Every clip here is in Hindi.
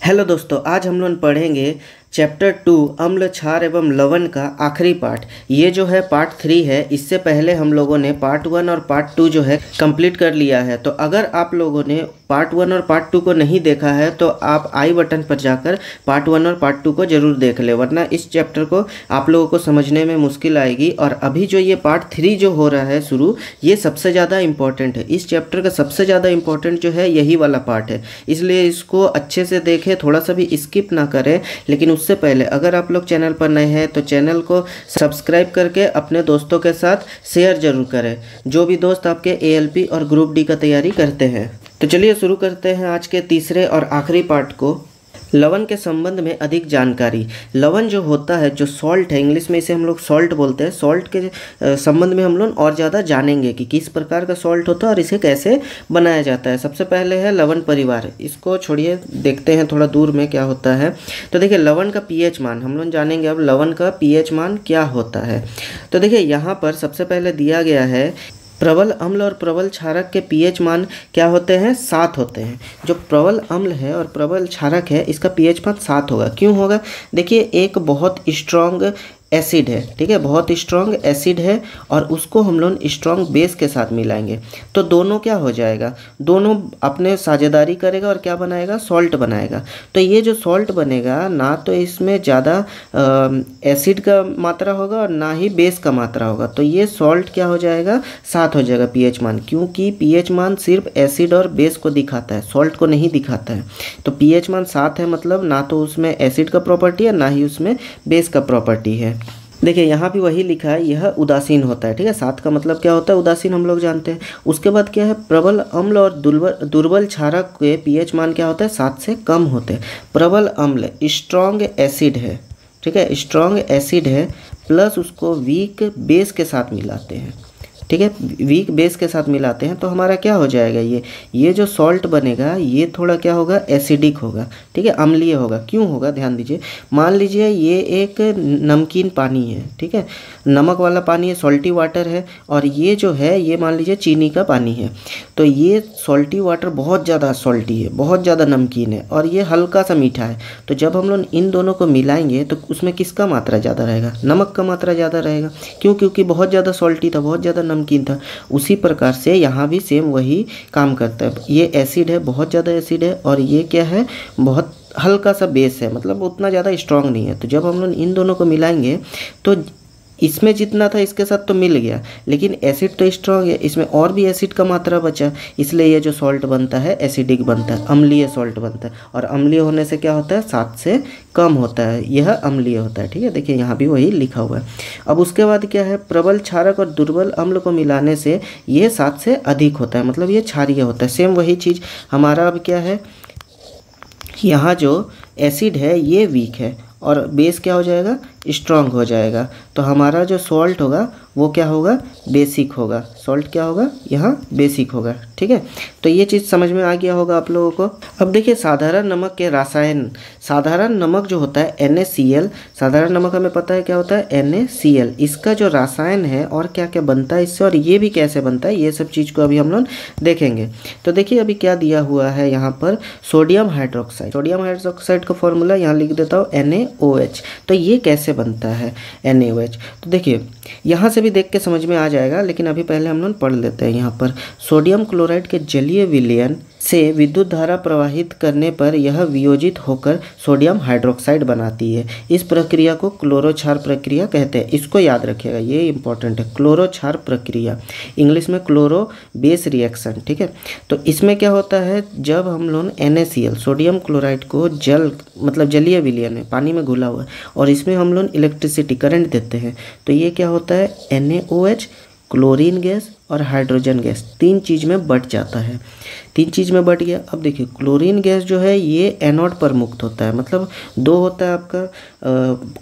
हेलो दोस्तों, आज हम लोग पढ़ेंगे चैप्टर 2 अम्ल क्षार एवं लवण का आखिरी पार्ट। ये जो है पार्ट 3 है। इससे पहले हम लोगों ने पार्ट 1 और पार्ट 2 जो है कंप्लीट कर लिया है। तो अगर आप लोगों ने पार्ट 1 और पार्ट 2 को नहीं देखा है तो आप आई बटन पर जाकर पार्ट 1 और पार्ट 2 को ज़रूर देख ले, वरना इस चैप्टर को आप लोगों को समझने में मुश्किल आएगी। और अभी जो ये पार्ट 3 जो हो रहा है शुरू, ये सबसे ज़्यादा इम्पॉर्टेंट है। इस चैप्टर का सबसे ज़्यादा इम्पॉर्टेंट जो है यही वाला पार्ट है, इसलिए इसको अच्छे से देखें, थोड़ा सा भी स्किप ना करें। लेकिन उससे पहले अगर आप लोग चैनल पर नए हैं तो चैनल को सब्सक्राइब करके अपने दोस्तों के साथ शेयर जरूर करें, जो भी दोस्त आपके ALP और ग्रुप डी का तैयारी करते हैं। तो चलिए शुरू करते हैं आज के तीसरे और आखिरी पार्ट को। लवण के संबंध में अधिक जानकारी। लवण जो होता है, जो सॉल्ट है, इंग्लिश में इसे हम लोग सॉल्ट बोलते हैं। सॉल्ट के संबंध में हम लोग और ज़्यादा जानेंगे कि किस प्रकार का सॉल्ट होता है और इसे कैसे बनाया जाता है। सबसे पहले है लवण परिवार। इसको छोड़िए, देखते हैं थोड़ा दूर में क्या होता है। तो देखिए लवण का pH मान हम लोग जानेंगे। अब लवण का pH मान क्या होता है, तो देखिए यहाँ पर सबसे पहले दिया गया है प्रबल अम्ल और प्रबल क्षारक के pH मान क्या होते हैं, 7 होते हैं। जो प्रबल अम्ल है और प्रबल क्षारक है, इसका pH मान 7 होगा। क्यों होगा? देखिए एक बहुत स्ट्रॉन्ग एसिड है, ठीक है, बहुत स्ट्रॉन्ग एसिड है और उसको हम लोग स्ट्रॉन्ग बेस के साथ मिलाएंगे तो दोनों क्या हो जाएगा, दोनों अपने साझेदारी करेगा और क्या बनाएगा, सॉल्ट बनाएगा। तो ये जो सॉल्ट बनेगा ना तो इसमें ज़्यादा एसिड का मात्रा होगा और ना ही बेस का मात्रा होगा। तो ये सॉल्ट क्या हो जाएगा, 7 हो जाएगा pH मान, क्योंकि pH मान सिर्फ एसिड और बेस को दिखाता है, सॉल्ट को नहीं दिखाता है। तो pH मान 7 है, मतलब ना तो उसमें एसिड का प्रॉपर्टी है ना ही उसमें बेस का प्रॉपर्टी है। देखिए यहाँ भी वही लिखा है, यह उदासीन होता है, ठीक है। 7 का मतलब क्या होता है, उदासीन, हम लोग जानते हैं। उसके बाद क्या है, प्रबल अम्ल और दुर्बल क्षारक के pH मान क्या होता है, 7 से कम होते हैं। प्रबल अम्ल स्ट्रॉन्ग एसिड है, ठीक है, स्ट्रॉन्ग एसिड है, प्लस उसको वीक बेस के साथ मिलाते हैं, ठीक है, वीक बेस के साथ मिलाते हैं तो हमारा क्या हो जाएगा, ये जो सॉल्ट बनेगा ये थोड़ा क्या होगा, एसिडिक होगा, ठीक है, अम्लीय होगा। क्यों होगा, ध्यान दीजिए। मान लीजिए ये एक नमकीन पानी है, ठीक है, नमक वाला पानी है, सॉल्टी वाटर है, और ये जो है ये मान लीजिए चीनी का पानी है। तो ये सॉल्टी वाटर बहुत ज़्यादा सॉल्टी है, बहुत ज़्यादा नमकीन है, और ये हल्का सा मीठा है। तो जब हम लोग इन दोनों को मिलाएंगे तो उसमें किसका मात्रा ज़्यादा रहेगा, नमक का मात्रा ज़्यादा रहेगा। क्यों? क्योंकि बहुत ज़्यादा सॉल्टी था, बहुत ज़्यादा नमकीन था। उसी प्रकार से यहाँ भी सेम वही काम करता है। ये एसिड है, बहुत ज़्यादा एसिड है, और ये क्या है, बहुत हल्का सा बेस है, मतलब उतना ज़्यादा स्ट्रांग नहीं है। तो जब हम लोग इन दोनों को मिलाएंगे तो इसमें जितना था इसके साथ तो मिल गया, लेकिन एसिड तो स्ट्रांग है, इसमें और भी एसिड का मात्रा बचा, इसलिए ये जो सॉल्ट बनता है एसिडिक बनता है, अम्लीय सॉल्ट बनता है। और अम्लीय होने से क्या होता है, 7 से कम होता है, यह अम्लीय होता है, ठीक है। देखिए यहाँ भी वही लिखा हुआ है। अब उसके बाद क्या है, प्रबल क्षारक और दुर्बल अम्ल को मिलाने से ये 7 से अधिक होता है, मतलब ये क्षारीय होता है। सेम वही चीज़ हमारा अब क्या है, यहाँ जो एसिड है ये वीक है और बेस क्या हो जाएगा, स्ट्रॉन्ग हो जाएगा। तो हमारा जो सॉल्ट होगा वो क्या होगा, बेसिक होगा। सॉल्ट क्या होगा, यहाँ बेसिक होगा, ठीक है। तो ये चीज़ समझ में आ गया होगा आप लोगों को। अब देखिए साधारण नमक के रासायन। साधारण नमक जो होता है NaCl, साधारण नमक हमें पता है क्या होता है, NaCl। इसका जो रासायन है और क्या क्या बनता है इससे, और ये भी कैसे बनता है, ये सब चीज़ को अभी हम लोग देखेंगे। तो देखिए अभी क्या दिया हुआ है यहाँ पर, सोडियम हाइड्रोक्साइड। सोडियम हाइड्रोक्साइड का फॉर्मूला यहाँ लिख देता हूँ, NaOH। तो ये कैसे बनता है NaOH, तो देखिए यहाँ से भी देख के समझ में आ जाएगा, लेकिन अभी पहले हम लोग पढ़ लेते हैं। यहाँ पर सोडियम क्लोराइड के जलीय विलयन से विद्युत धारा प्रवाहित करने पर यह वियोजित होकर सोडियम हाइड्रोक्साइड बनाती है। इस प्रक्रिया को क्लोरोक्षार प्रक्रिया कहते हैं। इसको याद रखिएगा, ये इंपॉर्टेंट है, क्लोरोक्षार प्रक्रिया, इंग्लिश में क्लोरो बेस रिएक्शन, ठीक है। तो इसमें क्या होता है, जब हम लोग NaCl सोडियम क्लोराइड को जल मतलब जलीय विलयन है, पानी में घुला हुआ है, और इसमें हम लोग इलेक्ट्रिसिटी करंट देते हैं, तो ये क्या होता है, NaOH, क्लोरीन गैस और हाइड्रोजन गैस, 3 चीज़ में बट जाता है। 3 चीज़ में बट गया। अब देखिए क्लोरीन गैस जो है ये एनोड पर मुक्त होता है, मतलब 2 होता है आपका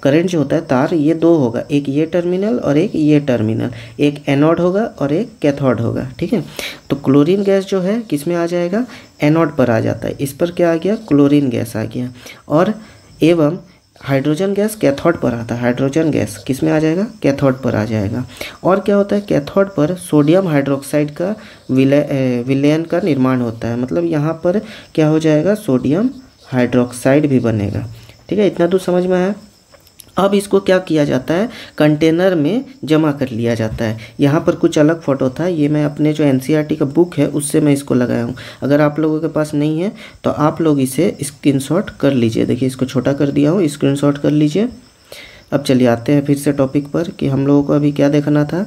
करंट जो होता है तार, ये 2 होगा, एक ये टर्मिनल और एक ये टर्मिनल, एक एनोड होगा और एक कैथोड होगा, ठीक है। तो क्लोरीन गैस जो है किस में आ जाएगा, एनोड पर आ जाता है। इस पर क्या आ गया, क्लोरीन गैस आ गया। और एवं हाइड्रोजन गैस कैथोड पर आता है, हाइड्रोजन गैस किस में आ जाएगा, कैथोड पर आ जाएगा। और क्या होता है, कैथोड पर सोडियम हाइड्रोक्साइड का विलयन का निर्माण होता है, मतलब यहाँ पर क्या हो जाएगा, सोडियम हाइड्रोक्साइड भी बनेगा। ठीक है, इतना तो समझ में आया। अब इसको क्या किया जाता है, कंटेनर में जमा कर लिया जाता है। यहाँ पर कुछ अलग फ़ोटो था, ये मैं अपने जो एनसीईआरटी का बुक है उससे मैं इसको लगाया हूँ। अगर आप लोगों के पास नहीं है तो आप लोग इसे स्क्रीनशॉट कर लीजिए। देखिए इसको छोटा कर दिया हूँ, स्क्रीनशॉट कर लीजिए। अब चलिए आते हैं फिर से टॉपिक पर कि हम लोगों को अभी क्या देखना था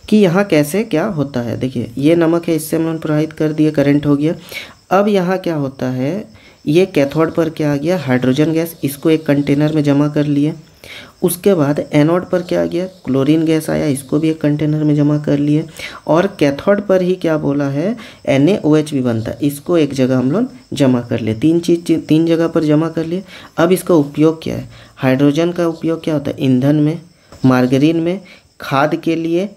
कि यहाँ कैसे क्या होता है। देखिए ये नमक है, इससे हम प्रवाहित कर दिए, करंट हो गया। अब यहाँ क्या होता है, ये कैथोड पर क्या आ गया, हाइड्रोजन गैस, इसको एक कंटेनर में जमा कर लिए। उसके बाद एनोड पर क्या आ गया, क्लोरीन गैस आया, इसको भी एक कंटेनर में जमा कर लिए। और कैथोड पर ही क्या बोला है, NaOH भी बनता है, इसको एक जगह हम लोग जमा कर लिए। तीन जगह पर जमा कर लिए। अब इसका उपयोग क्या है, हाइड्रोजन का उपयोग क्या होता है, ईंधन में, मार्गरीन में, खाद के लिए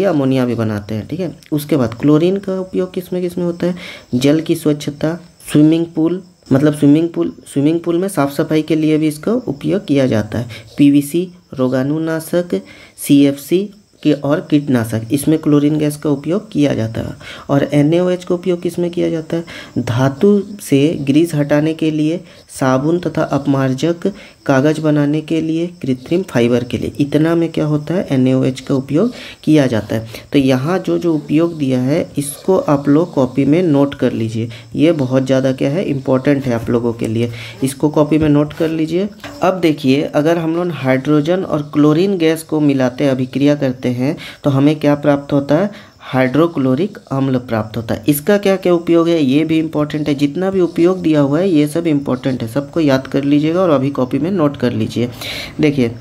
अमोनिया भी बनाते हैं। ठीक है, उसके बाद क्लोरीन का उपयोग किस में होता है, जल की स्वच्छता, स्विमिंग पूल में साफ सफाई के लिए भी इसका उपयोग किया जाता है। PVC, रोगाणुनाशक, CFC के और कीटनाशक, इसमें क्लोरीन गैस का उपयोग किया जाता है। और NaOH का उपयोग किसमें किया जाता है, धातु से ग्रीस हटाने के लिए, साबुन तथा अपमार्जक, कागज़ बनाने के लिए, कृत्रिम फाइबर के लिए, इतना में क्या होता है, NaOH का उपयोग किया जाता है। तो यहाँ जो उपयोग दिया है इसको आप लोग कॉपी में नोट कर लीजिए। ये बहुत ज़्यादा क्या है, इम्पोर्टेंट है आप लोगों के लिए, इसको कॉपी में नोट कर लीजिए। अब देखिए अगर हम लोग हाइड्रोजन और क्लोरीन गैस को मिलाते हैं, अभिक्रिया करते हैं, तो हमें क्या प्राप्त होता है, हाइड्रोक्लोरिक अम्ल प्राप्त होता है। इसका क्या क्या उपयोग है, ये भी इम्पोर्टेंट है। जितना भी उपयोग दिया हुआ है ये सब इम्पोर्टेंट है, सबको याद कर लीजिएगा और अभी कॉपी में नोट कर लीजिए। देखिए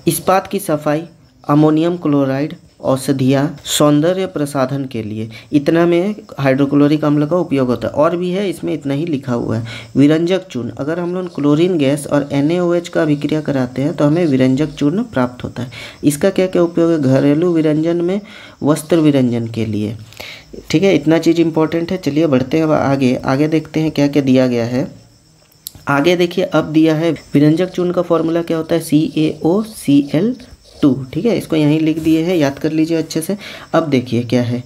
इस्पात की सफाई, अमोनियम क्लोराइड, औषधियाँ, सौंदर्य प्रसाधन के लिए, इतना में हाइड्रोक्लोरिक अम्ल का उपयोग होता है। और भी है, इसमें इतना ही लिखा हुआ है। विरंजक चूर्ण, अगर हम लोग क्लोरीन गैस और NaOH का अभिक्रिया कराते हैं तो हमें विरंजक चूर्ण प्राप्त होता है। इसका क्या क्या उपयोग है, घरेलू विरंजन में, वस्त्र विरंजन के लिए। ठीक है, इतना चीज़ इंपॉर्टेंट है। चलिए बढ़ते हैं अब आगे देखते हैं क्या क्या दिया गया है। आगे देखिए अब दिया है विरंजक चूर्ण का फॉर्मूला क्या होता है, CaOCl2। ठीक है, इसको यहीं लिख दिए हैं, याद कर लीजिए अच्छे से। अब देखिए क्या है,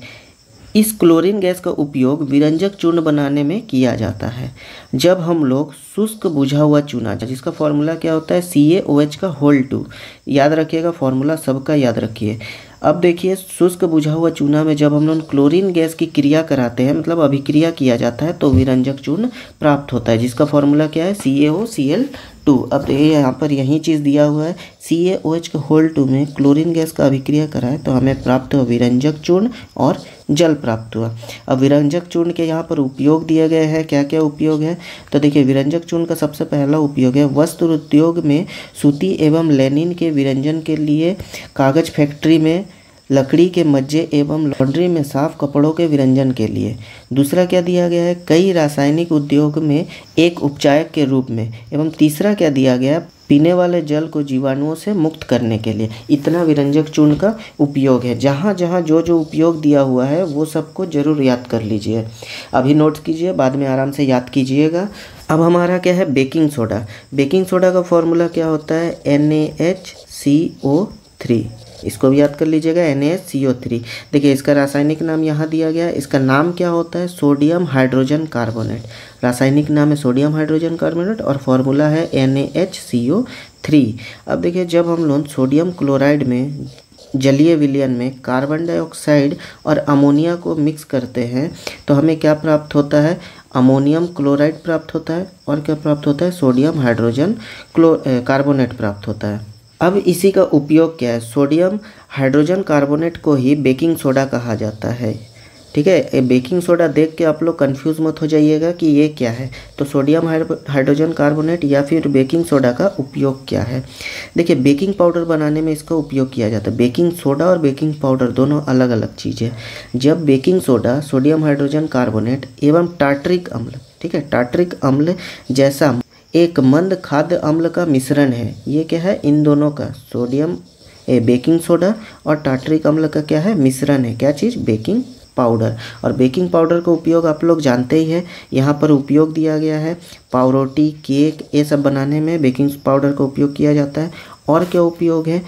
इस क्लोरीन गैस का उपयोग विरंजक चूर्ण बनाने में किया जाता है। जब हम लोग शुष्क बुझा हुआ चूना, जिसका फॉर्मूला क्या होता है, CaOH2, याद रखिएगा फॉर्मूला सबका याद रखिए। अब देखिए शुष्क बुझा हुआ चूना में जब हम लोग क्लोरीन गैस की क्रिया कराते हैं, मतलब अभिक्रिया किया जाता है, तो विरंजक चूर्ण प्राप्त होता है, जिसका फॉर्मूला क्या है, CaOCl2। अब देखिए यहाँ पर यही चीज़ दिया हुआ है, CaOH2 में क्लोरीन गैस का अभिक्रिया कराए तो हमें प्राप्त हुआ विरंजक चूर्ण और जल प्राप्त हुआ। अब विरंजक चूर्ण के यहाँ पर उपयोग दिए गए हैं, क्या क्या उपयोग है, तो देखिए विरंजक चूर्ण का सबसे पहला उपयोग है वस्त्र उद्योग में सूती एवं लेनिन के विरंजन के लिए, कागज़ फैक्ट्री में लकड़ी के मज्जे एवं लॉन्ड्री में साफ कपड़ों के विरंजन के लिए। दूसरा क्या दिया गया है, कई रासायनिक उद्योग में एक उपचायक के रूप में। एवं तीसरा क्या दिया गया, पीने वाले जल को जीवाणुओं से मुक्त करने के लिए। इतना विरंजक चूर्ण का उपयोग है। जहाँ जहाँ जो उपयोग दिया हुआ है वो सबको जरूर याद कर लीजिए, अभी नोट कीजिए, बाद में आराम से याद कीजिएगा। अब हमारा क्या है, बेकिंग सोडा। बेकिंग सोडा का फॉर्मूला क्या होता है, NaHCO3, इसको भी याद कर लीजिएगा, NaHCO3। देखिए इसका रासायनिक नाम यहाँ दिया गया है, इसका नाम क्या होता है, सोडियम हाइड्रोजन कार्बोनेट। रासायनिक नाम है सोडियम हाइड्रोजन कार्बोनेट और फॉर्मूला है NaHCO3। अब देखिए जब हम लोग सोडियम क्लोराइड में जलीय विलयन में कार्बन डाइऑक्साइड और अमोनिया को मिक्स करते हैं तो हमें क्या प्राप्त होता है, अमोनियम क्लोराइड प्राप्त होता है और क्या प्राप्त होता है, सोडियम हाइड्रोजन कार्बोनेट प्राप्त होता है। अब इसी का उपयोग क्या है, सोडियम हाइड्रोजन कार्बोनेट को ही बेकिंग सोडा कहा जाता है। ठीक है, बेकिंग सोडा देख के आप लोग कंफ्यूज मत हो जाइएगा कि ये क्या है। तो सोडियम हाइड्रोजन कार्बोनेट या फिर बेकिंग सोडा का उपयोग क्या है, देखिए बेकिंग पाउडर बनाने में इसका उपयोग किया जाता है। बेकिंग सोडा और बेकिंग पाउडर दोनों अलग अलग चीज़ है। जब baking soda, sodium hydrogen carbonate एवं टार्टरिक अम्ल, ठीक है, टार्टरिक अम्ल जैसा एक मंद खाद्य अम्ल का मिश्रण है, ये क्या है, इन दोनों का बेकिंग सोडा और टार्टरिक अम्ल का क्या है, मिश्रण है, क्या चीज़, बेकिंग पाउडर। और बेकिंग पाउडर का उपयोग आप लोग जानते ही हैं, यहाँ पर उपयोग दिया गया है पावरोटी, केक, ये सब बनाने में बेकिंग पाउडर का उपयोग किया जाता है। और क्या उपयोग है,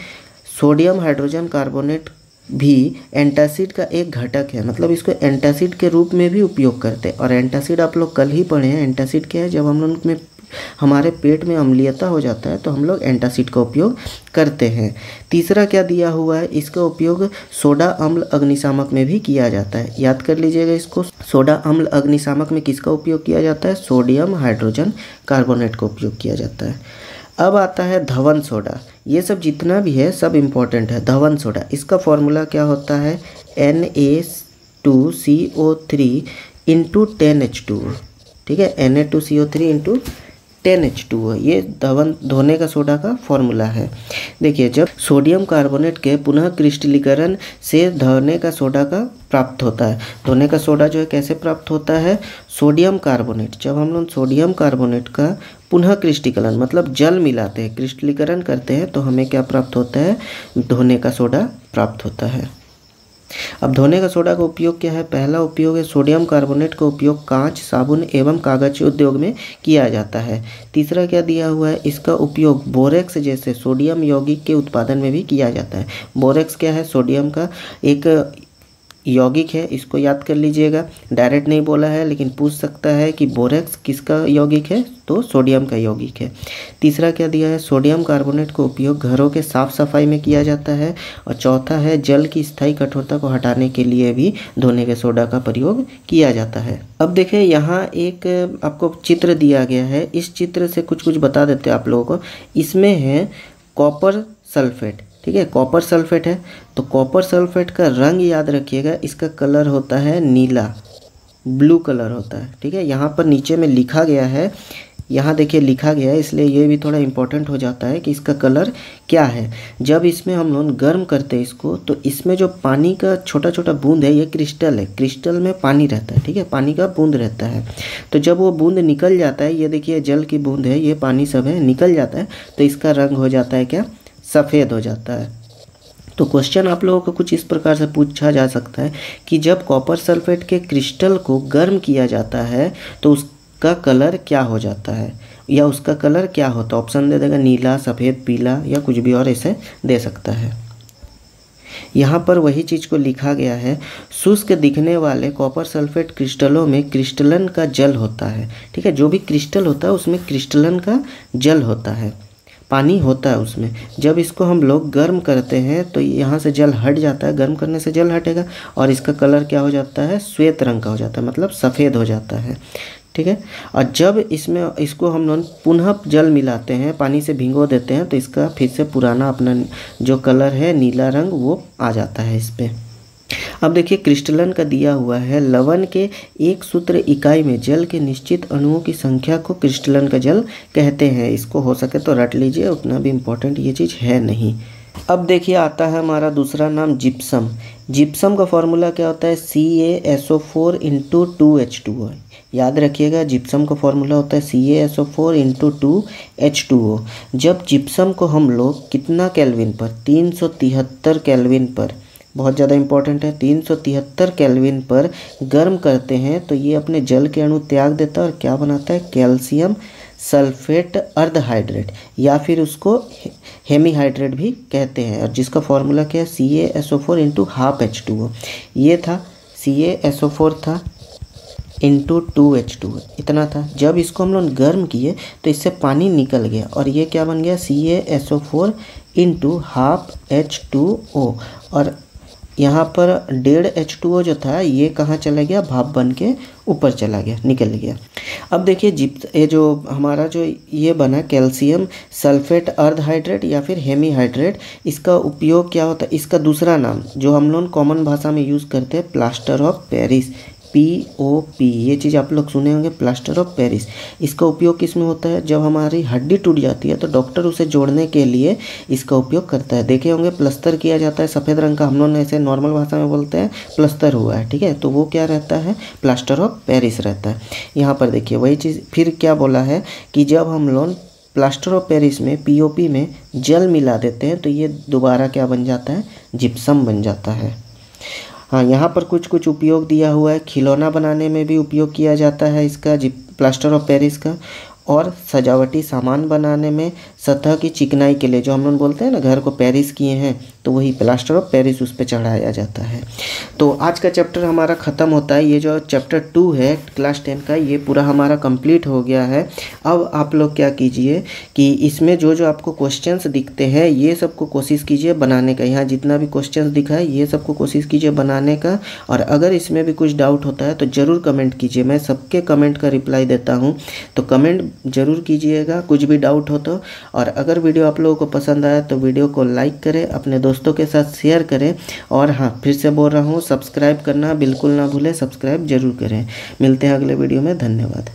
सोडियम हाइड्रोजन कार्बोनेट भी एंटासिड का एक घटक है, मतलब इसको एंटासिड के रूप में भी उपयोग करते हैं। और एंटासिड आप लोग कल ही पढ़े हैं। एंटासिड क्या है? जब हम लोग में हमारे पेट में अम्लीयता हो जाता है तो हम लोग एंटासिड का उपयोग करते हैं। तीसरा क्या दिया हुआ है? इसका उपयोग सोडा अम्ल अग्निशामक में भी किया जाता है। याद कर लीजिएगा इसको। सोडा अम्ल अग्निशामक में किसका उपयोग किया जाता है? सोडियम हाइड्रोजन कार्बोनेट का उपयोग किया जाता है। अब आता है धवन सोडा। ये सब जितना भी है सब इम्पोर्टेंट है। धवन सोडा, इसका फॉर्मूला क्या होता है? Na2CO3 into 10H2O। ठीक है, Na2CO3 इंटू 10H2O, ये धोने का सोडा का फॉर्मूला है। देखिए, जब सोडियम कार्बोनेट के पुनः क्रिस्टलीकरण से धोने का सोडा का प्राप्त होता है। धोने का सोडा जो है कैसे प्राप्त होता है? सोडियम कार्बोनेट, जब हम लोग सोडियम कार्बोनेट का पुनः क्रिस्टलीकरण मतलब जल मिलाते हैं, क्रिस्टलीकरण करते हैं, तो हमें क्या प्राप्त होता है? धोने का सोडा प्राप्त होता है। अब धोने का सोडा का उपयोग क्या है? पहला उपयोग है सोडियम कार्बोनेट का उपयोग कांच, साबुन एवं कागज उद्योग में किया जाता है। तीसरा क्या दिया हुआ है? इसका उपयोग बोरेक्स जैसे सोडियम यौगिक के उत्पादन में भी किया जाता है। बोरेक्स क्या है? सोडियम का एक यौगिक है, इसको याद कर लीजिएगा। डायरेक्ट नहीं बोला है लेकिन पूछ सकता है कि बोरेक्स किसका यौगिक है? तो सोडियम का यौगिक है। तीसरा क्या दिया है? सोडियम कार्बोनेट का उपयोग घरों के साफ सफाई में किया जाता है। और चौथा है जल की स्थायी कठोरता को हटाने के लिए भी धोने के सोडा का प्रयोग किया जाता है। अब देखिए, यहाँ एक आपको चित्र दिया गया है। इस चित्र से कुछ कुछ बता देते हैं आप लोगों को। इसमें है कॉपर सल्फेट। ठीक है, कॉपर सल्फेट है। तो कॉपर सल्फेट का रंग याद रखिएगा, इसका कलर होता है नीला, ब्लू कलर होता है। ठीक है, यहाँ पर नीचे में लिखा गया है, यहाँ देखिए लिखा गया है, इसलिए ये भी थोड़ा इम्पोर्टेंट हो जाता है कि इसका कलर क्या है। जब इसमें हम लोग गर्म करते हैं इसको, तो इसमें जो पानी का छोटा छोटा बूंद है, ये क्रिस्टल है। क्रिस्टल में पानी रहता है। ठीक है, पानी का बूंद रहता है। तो जब वो बूंद निकल जाता है, ये देखिए जल की बूंद है, ये पानी सब है, निकल जाता है, तो इसका रंग हो जाता है क्या? सफ़ेद हो जाता है। तो क्वेश्चन आप लोगों को कुछ इस प्रकार से पूछा जा सकता है कि जब कॉपर सल्फेट के क्रिस्टल को गर्म किया जाता है तो उसका कलर क्या हो जाता है, या उसका कलर क्या होता है? ऑप्शन दे देगा नीला, सफ़ेद, पीला या कुछ भी और ऐसे दे सकता है। यहाँ पर वही चीज़ को लिखा गया है। शुष्क दिखने वाले कॉपर सल्फेट क्रिस्टलों में क्रिस्टलन का जल होता है। ठीक है, जो भी क्रिस्टल होता है उसमें क्रिस्टलन का जल होता है, पानी होता है उसमें। जब इसको हम लोग गर्म करते हैं तो यहाँ से जल हट जाता है, गर्म करने से जल हटेगा और इसका कलर क्या हो जाता है? श्वेत रंग का हो जाता है, मतलब सफ़ेद हो जाता है। ठीक है, और जब इसको हम लोग पुनः जल मिलाते हैं, पानी से भिगो देते हैं, तो इसका फिर से पुराना अपना जो कलर है नीला रंग वो आ जाता है इस पर। अब देखिए, क्रिस्टलन का दिया हुआ है लवण के एक सूत्र इकाई में जल के निश्चित अणुओं की संख्या को क्रिस्टलन का जल कहते हैं। इसको हो सके तो रट लीजिए, उतना भी इम्पोर्टेंट ये चीज़ है नहीं। अब देखिए, आता है हमारा दूसरा नाम जिप्सम। जिप्सम का फॉर्मूला क्या होता है? CaSO4 into 2H2O। याद रखिएगा, जिप्सम का फॉर्मूला होता है CaSO4 इंटू 2H2O। जब जिप्सम को हम लोग कितना केल्विन पर? 373 केल्विन पर, बहुत ज़्यादा इंपॉर्टेंट है, 373 केल्विन पर गर्म करते हैं तो ये अपने जल के अणु त्याग देता है और क्या बनाता है? कैल्शियम सल्फेट अर्धहाइड्रेट, या फिर उसको हेमीहाइड्रेट भी कहते हैं। और जिसका फॉर्मूला क्या है? CaSO4 into half H2O। ये था CaSO4 था इंटू 2H2O, इतना था। जब इसको हम लोग गर्म किए तो इससे पानी निकल गया और ये क्या बन गया? CaSO4 into half H2O। और यहाँ पर 1.5 H2O जो था ये कहाँ चला गया? भाप बन के ऊपर चला गया, निकल गया। अब देखिए, ये जो हमारा जो ये बना कैल्शियम सल्फेट अर्धहाइड्रेट या फिर हेमीहाइड्रेट, इसका उपयोग क्या होता है? इसका दूसरा नाम जो हम लोग कॉमन भाषा में यूज़ करते हैं, प्लास्टर ऑफ पेरिस, POP। ये चीज़ आप लोग सुने होंगे, प्लास्टर ऑफ पेरिस। इसका उपयोग किस में होता है? जब हमारी हड्डी टूट जाती है तो डॉक्टर उसे जोड़ने के लिए इसका उपयोग करता है। देखे होंगे प्लस्तर किया जाता है सफ़ेद रंग का, हम लोग ऐसे नॉर्मल भाषा में बोलते हैं प्लस्तर हुआ है। ठीक है, तो वो क्या रहता है? प्लास्टर ऑफ पेरिस रहता है। यहाँ पर देखिए वही चीज़ फिर क्या बोला है कि जब हम लोग प्लास्टर ऑफ पेरिस में POP में जल मिला देते हैं तो ये दोबारा क्या बन जाता है? जिप्सम बन जाता है। हाँ, यहाँ पर कुछ कुछ उपयोग दिया हुआ है। खिलौना बनाने में भी उपयोग किया जाता है इसका, प्लास्टर ऑफ पेरिस का। और सजावटी सामान बनाने में, सतह की चिकनाई के लिए, जो हम लोग बोलते हैं ना घर को पेरिस किए हैं, तो वही प्लास्टर ऑफ पेरिस उस पर चढ़ाया जाता है। तो आज का चैप्टर हमारा ख़त्म होता है। ये जो चैप्टर 2 है क्लास 10 का, ये पूरा हमारा कंप्लीट हो गया है। अब आप लोग क्या कीजिए कि इसमें जो जो आपको क्वेश्चंस दिखते हैं ये सबको कोशिश कीजिए बनाने का। यहाँ जितना भी क्वेश्चंस दिखा है ये सबको कोशिश कीजिए बनाने का। और अगर इसमें भी कुछ डाउट होता है तो ज़रूर कमेंट कीजिए, मैं सबके कमेंट का रिप्लाई देता हूँ, तो कमेंट ज़रूर कीजिएगा कुछ भी डाउट हो तो। और अगर वीडियो आप लोगों को पसंद आया तो वीडियो को लाइक करें, अपने दोस्तों के साथ शेयर करें। और हाँ, फिर से बोल रहा हूँ, सब्सक्राइब करना बिल्कुल ना भूलें, सब्सक्राइब जरूर करें। मिलते हैं अगले वीडियो में, धन्यवाद।